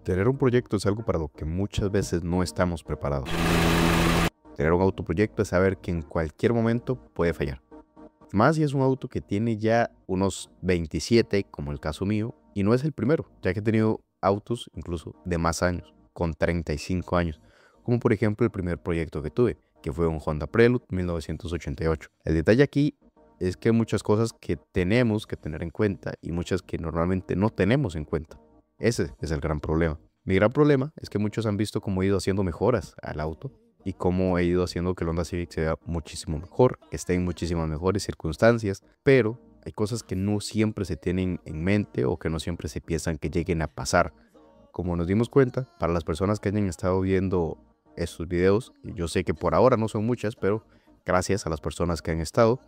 Tener un proyecto es algo para lo que muchas veces no estamos preparados. Tener un autoproyecto es saber que en cualquier momento puede fallar. Más si es un auto que tiene ya unos 27, como el caso mío, y no es el primero, ya que he tenido autos incluso de más años, con 35 años, como por ejemplo el primer proyecto que tuve, que fue un Honda Prelude 1988. El detalle aquí es que hay muchas cosas que tenemos que tener en cuenta y muchas que normalmente no tenemos en cuenta. Ese es el gran problema. Mi gran problema es que muchos han visto cómo he ido haciendo mejoras al auto y cómo he ido haciendo que el Honda Civic sea muchísimo mejor, que esté en muchísimas mejores circunstancias, pero hay cosas que no siempre se tienen en mente o que no siempre se piensan que lleguen a pasar. Como nos dimos cuenta, para las personas que hayan estado viendo estos videos, y yo sé que por ahora no son muchas, pero gracias a las personas que han estado,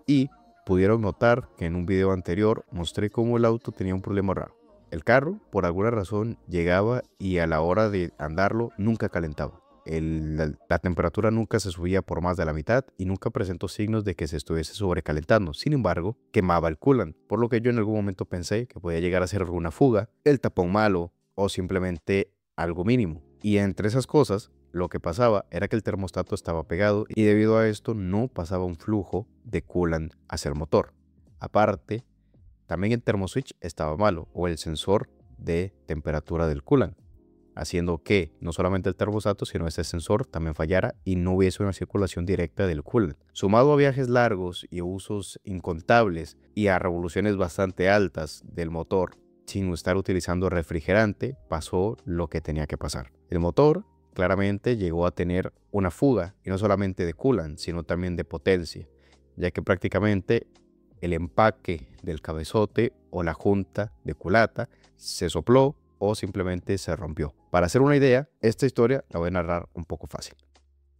y pudieron notar que en un video anterior mostré cómo el auto tenía un problema raro. El carro, por alguna razón, llegaba y a la hora de andarlo nunca calentaba. La temperatura nunca se subía por más de la mitad y nunca presentó signos de que se estuviese sobrecalentando. Sin embargo, quemaba el coolant, por lo que yo en algún momento pensé que podía llegar a ser alguna fuga, el tapón malo o simplemente algo mínimo. Y entre esas cosas, lo que pasaba era que el termostato estaba pegado y debido a esto no pasaba un flujo de coolant hacia el motor. Aparte, también el termoswitch estaba malo o el sensor de temperatura del coolant, haciendo que no solamente el termostato, sino este sensor también fallara y no hubiese una circulación directa del coolant. Sumado a viajes largos y usos incontables y a revoluciones bastante altas del motor, sin estar utilizando refrigerante, pasó lo que tenía que pasar. El motor claramente llegó a tener una fuga, y no solamente de coolant, sino también de potencia, ya que prácticamente el empaque del cabezote o la junta de culata se sopló o simplemente se rompió. Para hacer una idea, esta historia la voy a narrar un poco fácil.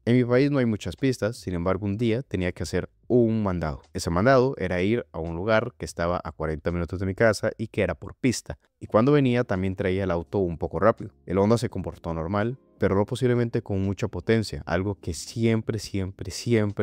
En mi país no hay muchas pistas, sin embargo un día tenía que hacer un mandado. Ese mandado era ir a un lugar que estaba a 40 minutos de mi casa y que era por pista. Y cuando venía también traía el auto un poco rápido. El Honda se comportó normal, pero no posiblemente con mucha potencia, algo que siempre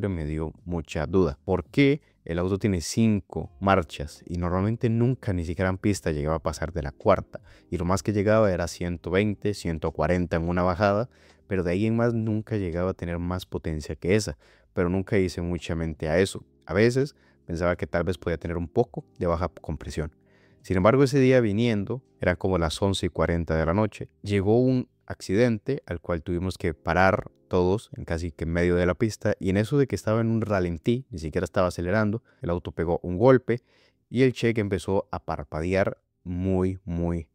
me dio mucha duda. ¿Por qué el auto tiene 5 marchas y normalmente nunca ni siquiera en pista llegaba a pasar de la cuarta? Y lo más que llegaba era 120, 140 en una bajada, pero de ahí en más nunca llegaba a tener más potencia que esa, pero nunca hice mucha mente a eso. A veces pensaba que tal vez podía tener un poco de baja compresión. Sin embargo, ese día viniendo, eran como las 11:40 de la noche, llegó un accidente al cual tuvimos que parar todos en casi que en medio de la pista, y en eso de que estaba en un ralentí, ni siquiera estaba acelerando, el auto pegó un golpe y el cheque empezó a parpadear muy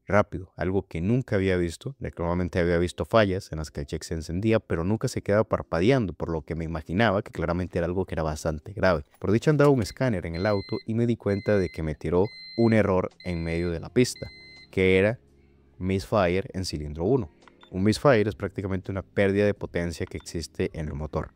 rápido, algo que nunca había visto. Normalmente había visto fallas en las que el check se encendía, pero nunca se quedaba parpadeando, por lo que me imaginaba que claramente era algo que era bastante grave. Por dicha andaba un escáner en el auto y me di cuenta de que me tiró un error en medio de la pista, que era misfire en cilindro 1. Un misfire es prácticamente una pérdida de potencia que existe en el motor,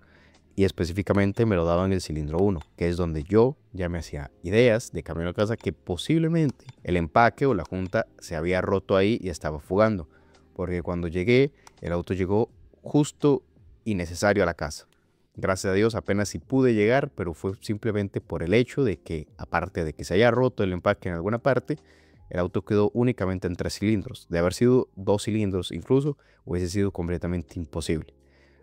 y específicamente me lo daba en el cilindro 1, que es donde yo ya me hacía ideas de camino a casa que posiblemente el empaque o la junta se había roto ahí y estaba fugando, porque cuando llegué, el auto llegó justo y necesario a la casa. Gracias a Dios apenas si pude llegar, pero fue simplemente por el hecho de que, aparte de que se haya roto el empaque en alguna parte, el auto quedó únicamente en 3 cilindros. De haber sido 2 cilindros incluso, hubiese sido completamente imposible.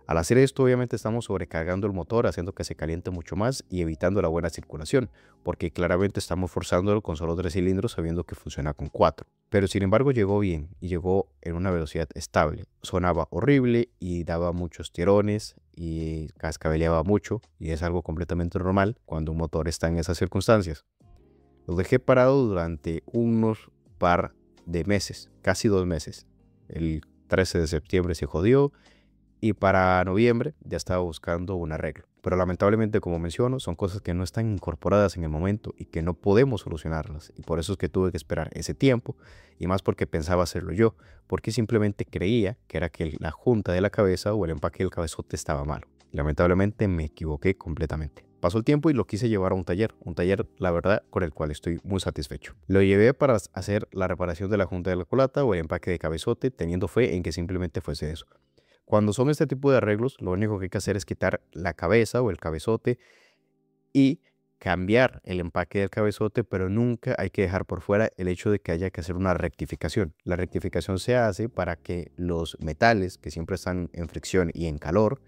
Al hacer esto, obviamente estamos sobrecargando el motor, haciendo que se caliente mucho más y evitando la buena circulación, porque claramente estamos forzándolo con solo 3 cilindros sabiendo que funciona con 4. Pero sin embargo llegó bien y llegó en una velocidad estable. Sonaba horrible y daba muchos tirones y cascabeleaba mucho, y es algo completamente normal cuando un motor está en esas circunstancias. Lo dejé parado durante unos par de meses, casi 2 meses. El 13 de septiembre se jodió y para noviembre ya estaba buscando un arreglo. Pero lamentablemente, como menciono, son cosas que no están incorporadas en el momento y que no podemos solucionarlas. Y por eso es que tuve que esperar ese tiempo, y más porque pensaba hacerlo yo, porque simplemente creía que era que la junta de la cabeza o el empaque del cabezote estaba malo. Y lamentablemente me equivoqué completamente. Pasó el tiempo y lo quise llevar a un taller, la verdad, con el cual estoy muy satisfecho. Lo llevé para hacer la reparación de la junta de la culata o el empaque de cabezote, teniendo fe en que simplemente fuese eso. Cuando son este tipo de arreglos, lo único que hay que hacer es quitar la cabeza o el cabezote y cambiar el empaque del cabezote, pero nunca hay que dejar por fuera el hecho de que haya que hacer una rectificación. La rectificación se hace para que los metales, que siempre están en fricción y en calor,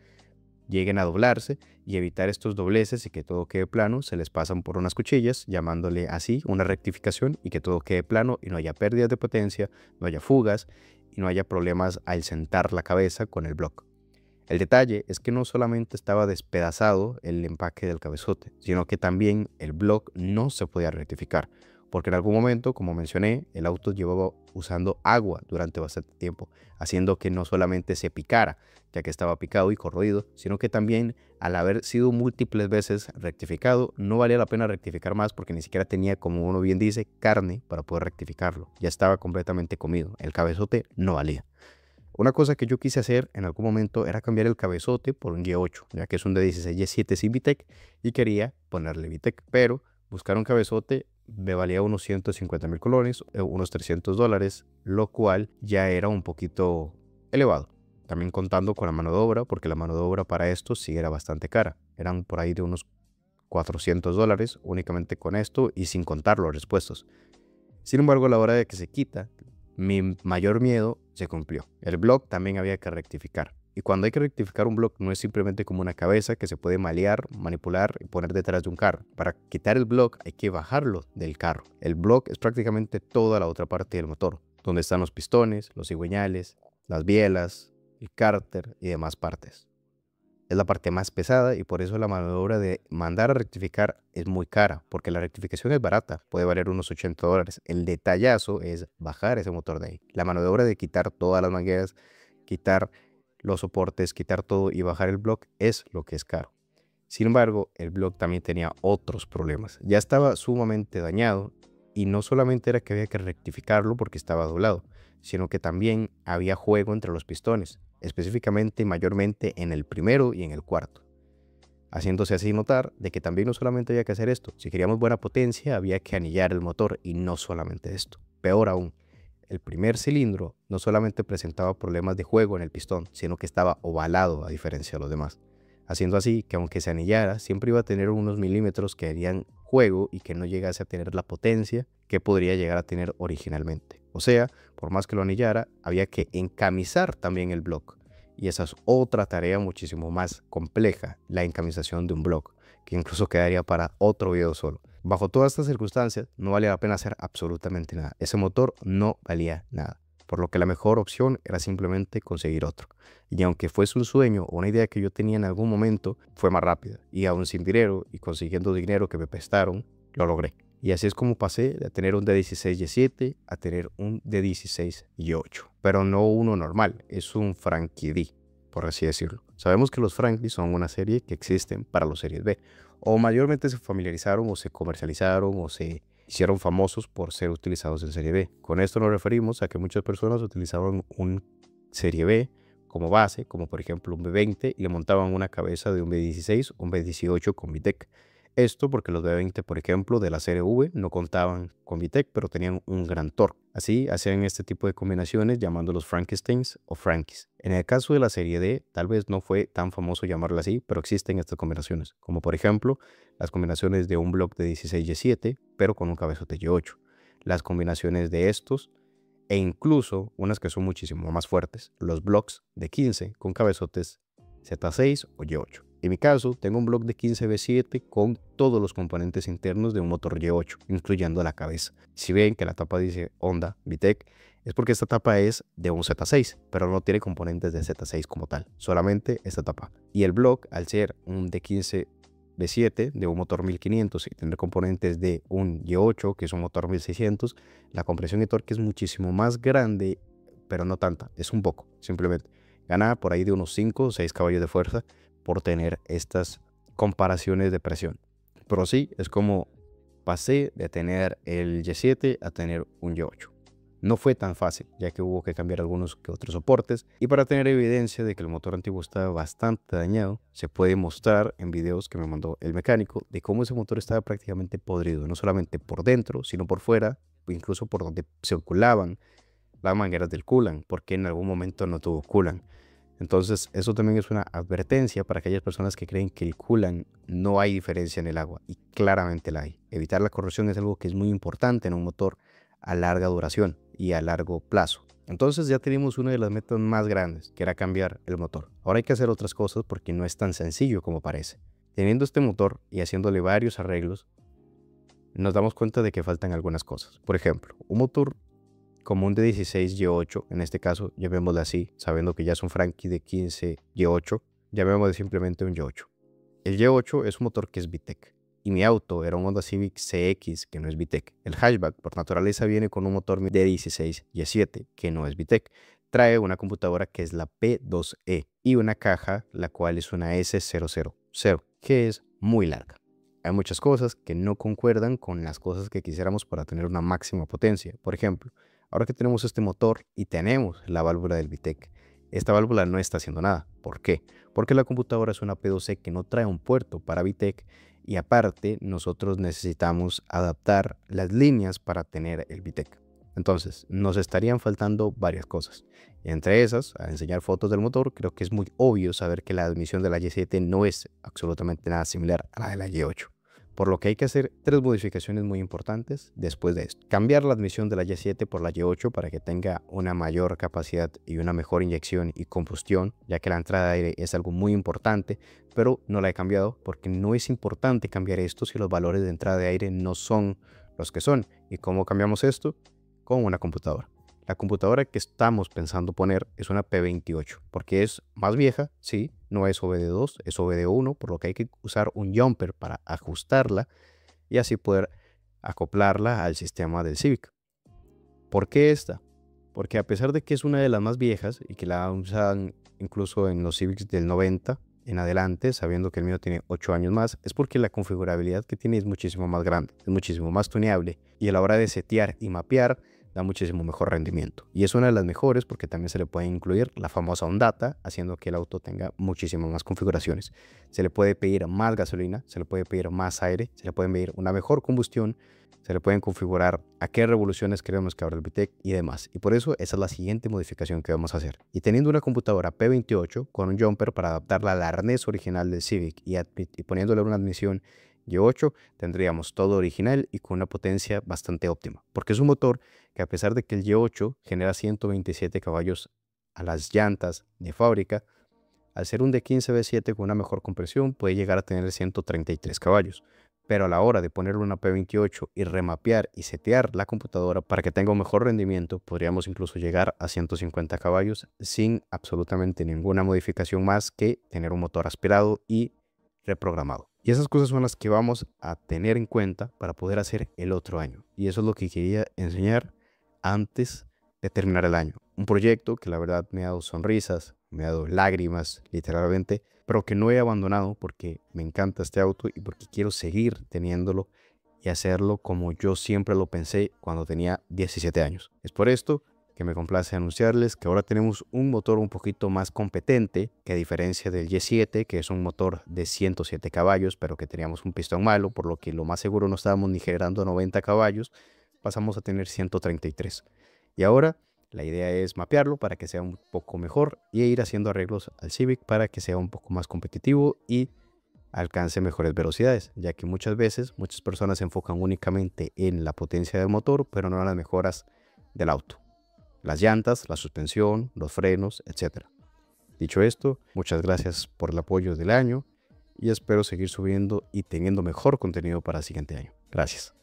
lleguen a doblarse, y evitar estos dobleces y que todo quede plano. Se les pasan por unas cuchillas, llamándole así una rectificación, y que todo quede plano y no haya pérdidas de potencia, no haya fugas y no haya problemas al sentar la cabeza con el block. El detalle es que no solamente estaba despedazado el empaque del cabezote, sino que también el block no se podía rectificar, porque en algún momento, como mencioné, el auto llevaba usando agua durante bastante tiempo, haciendo que no solamente se picara, ya que estaba picado y corroído, sino que también, al haber sido múltiples veces rectificado, no valía la pena rectificar más, porque ni siquiera tenía, como uno bien dice, carne para poder rectificarlo. Ya estaba completamente comido, el cabezote no valía. Una cosa que yo quise hacer en algún momento era cambiar el cabezote por un Y8, ya que es un de 16 Y7 sin VTEC, y quería ponerle VTEC, pero buscar un cabezote me valía unos 150,000 colones, unos $300, lo cual ya era un poquito elevado. También contando con la mano de obra, porque la mano de obra para esto sí era bastante cara. Eran por ahí de unos $400 únicamente con esto y sin contar los repuestos. Sin embargo, a la hora de que se quita, mi mayor miedo se cumplió. El block también había que rectificar. Y cuando hay que rectificar un block, no es simplemente como una cabeza que se puede malear, manipular y poner detrás de un carro. Para quitar el block hay que bajarlo del carro. El block es prácticamente toda la otra parte del motor, donde están los pistones, los cigüeñales, las bielas, el cárter y demás partes. Es la parte más pesada, y por eso la mano de obra de mandar a rectificar es muy cara, porque la rectificación es barata, puede valer unos $80. El detallazo es bajar ese motor de ahí. La mano de obra de quitar todas las mangueras, quitar los soportes, quitar todo y bajar el block es lo que es caro. Sin embargo, el block también tenía otros problemas. Ya estaba sumamente dañado, y no solamente era que había que rectificarlo porque estaba doblado, sino que también había juego entre los pistones, específicamente y mayormente en el primero y en el cuarto, haciéndose así notar de que también no solamente había que hacer esto. Si queríamos buena potencia, había que anillar el motor, y no solamente esto. Peor aún, el primer cilindro no solamente presentaba problemas de juego en el pistón, sino que estaba ovalado a diferencia de los demás, haciendo así que aunque se anillara, siempre iba a tener unos milímetros que harían juego y que no llegase a tener la potencia que podría llegar a tener originalmente. O sea, por más que lo anillara, había que encamisar también el block. Y esa es otra tarea muchísimo más compleja, la encamisación de un block, que incluso quedaría para otro video solo. Bajo todas estas circunstancias, no valía la pena hacer absolutamente nada. Ese motor no valía nada, por lo que la mejor opción era simplemente conseguir otro. Y aunque fuese un sueño o una idea que yo tenía en algún momento, fue más rápida. Y aún sin dinero y consiguiendo dinero que me prestaron, lo logré. Y así es como pasé de tener un D16 Y7 a tener un D16 Y8. Pero no uno normal, es un Frankie D, por así decirlo. Sabemos que los Frankie son una serie que existen para los Series B, o mayormente se familiarizaron o se comercializaron o se hicieron famosos por ser utilizados en Serie B. Con esto nos referimos a que muchas personas utilizaban un Serie B como base, como por ejemplo un B20, y le montaban una cabeza de un B16 o un B18 con VTEC. Esto porque los B20, por ejemplo, de la serie V no contaban con VTEC, pero tenían un gran torque. Así hacían este tipo de combinaciones llamándolos Frankensteins o Frankies. En el caso de la serie D, tal vez no fue tan famoso llamarla así, pero existen estas combinaciones, como por ejemplo las combinaciones de un block de 16 Y7, pero con un cabezote Y8. Las combinaciones de estos, e incluso unas que son muchísimo más fuertes, los blocks de 15 con cabezotes Z6 o Y8. En mi caso, tengo un block de 15 B7 con todos los componentes internos de un motor Y8, incluyendo la cabeza. Si ven que la tapa dice Honda VTEC, es porque esta tapa es de un Z6, pero no tiene componentes de Z6 como tal, solamente esta tapa. Y el block, al ser un de 15 B7 de un motor 1500 y tener componentes de un Y8, que es un motor 1600, la compresión y torque es muchísimo más grande, pero no tanta, es un poco, simplemente. Gana por ahí de unos 5 o 6 caballos de fuerza por tener estas comparaciones de presión. Pero sí, es como pasé de tener el Y7 a tener un Y8. No fue tan fácil, ya que hubo que cambiar algunos que otros soportes, y para tener evidencia de que el motor antiguo estaba bastante dañado, se puede mostrar en videos que me mandó el mecánico de cómo ese motor estaba prácticamente podrido, no solamente por dentro, sino por fuera, o incluso por donde circulaban las mangueras del coolant, porque en algún momento no tuvo coolant. Entonces, eso también es una advertencia para aquellas personas que creen que el coolant no hay diferencia en el agua, y claramente la hay. Evitar la corrosión es algo que es muy importante en un motor a larga duración y a largo plazo. Entonces ya tenemos una de las metas más grandes, que era cambiar el motor. Ahora hay que hacer otras cosas porque no es tan sencillo como parece. Teniendo este motor y haciéndole varios arreglos, nos damos cuenta de que faltan algunas cosas. Por ejemplo, un motor como un de 16 Y8, en este caso llamémosle así, sabiendo que ya es un Frankie de 15 Y8, llamémosle simplemente un Y8. El Y8 es un motor que es VTEC, y mi auto era un Honda Civic CX que no es VTEC. El hatchback por naturaleza viene con un motor de 16 Y7 que no es VTEC. Trae una computadora que es la P2E y una caja la cual es una S000, que es muy larga. Hay muchas cosas que no concuerdan con las cosas que quisiéramos para tener una máxima potencia. Por ejemplo, ahora que tenemos este motor y tenemos la válvula del VTEC, esta válvula no está haciendo nada. ¿Por qué? Porque la computadora es una P2E que no trae un puerto para VTEC, y aparte nosotros necesitamos adaptar las líneas para tener el VTEC. Entonces, nos estarían faltando varias cosas. Entre esas, al enseñar fotos del motor, creo que es muy obvio saber que la admisión de la Y7 no es absolutamente nada similar a la de la Y8. Por lo que hay que hacer 3 modificaciones muy importantes después de esto. Cambiar la admisión de la Y7 por la Y8 para que tenga una mayor capacidad y una mejor inyección y combustión, ya que la entrada de aire es algo muy importante, pero no la he cambiado porque no es importante cambiar esto si los valores de entrada de aire no son los que son. ¿Y cómo cambiamos esto? Con una computadora. La computadora que estamos pensando poner es una P28, porque es más vieja, sí, no es OBD2, es OBD1, por lo que hay que usar un jumper para ajustarla y así poder acoplarla al sistema del Civic. ¿Por qué esta? Porque a pesar de que es una de las más viejas y que la usan incluso en los Civics del 90 en adelante, sabiendo que el mío tiene 8 años más, es porque la configurabilidad que tiene es muchísimo más grande, es muchísimo más tuneable, y a la hora de setear y mapear da muchísimo mejor rendimiento. Y es una de las mejores porque también se le puede incluir la famosa OnData, haciendo que el auto tenga muchísimas más configuraciones. Se le puede pedir más gasolina, se le puede pedir más aire, se le puede pedir una mejor combustión, se le pueden configurar a qué revoluciones queremos que abra el VTEC y demás. Y por eso esa es la siguiente modificación que vamos a hacer. Y teniendo una computadora P28 con un jumper para adaptarla al arnés original del Civic y poniéndole una admisión Y8, tendríamos todo original y con una potencia bastante óptima. Porque es un motor que, a pesar de que el Y8 genera 127 caballos a las llantas de fábrica, al ser un de 15 V7 con una mejor compresión puede llegar a tener 133 caballos. Pero a la hora de ponerle una P28 y remapear y setear la computadora para que tenga un mejor rendimiento, podríamos incluso llegar a 150 caballos sin absolutamente ninguna modificación más que tener un motor aspirado y reprogramado. Y esas cosas son las que vamos a tener en cuenta para poder hacer el otro año. Y eso es lo que quería enseñar antes de terminar el año. Un proyecto que la verdad me ha dado sonrisas, me ha dado lágrimas, literalmente, pero que no he abandonado porque me encanta este auto y porque quiero seguir teniéndolo y hacerlo como yo siempre lo pensé cuando tenía 17 años. Es por esto que me complace anunciarles que ahora tenemos un motor un poquito más competente, que a diferencia del Y7, que es un motor de 107 caballos, pero que teníamos un pistón malo, por lo que lo más seguro no estábamos ni generando 90 caballos, pasamos a tener 133. Y ahora la idea es mapearlo para que sea un poco mejor y ir haciendo arreglos al Civic para que sea un poco más competitivo y alcance mejores velocidades, ya que muchas veces muchas personas se enfocan únicamente en la potencia del motor, pero no en las mejoras del auto, las llantas, la suspensión, los frenos, etc. Dicho esto, muchas gracias por el apoyo del año y espero seguir subiendo y teniendo mejor contenido para el siguiente año. Gracias.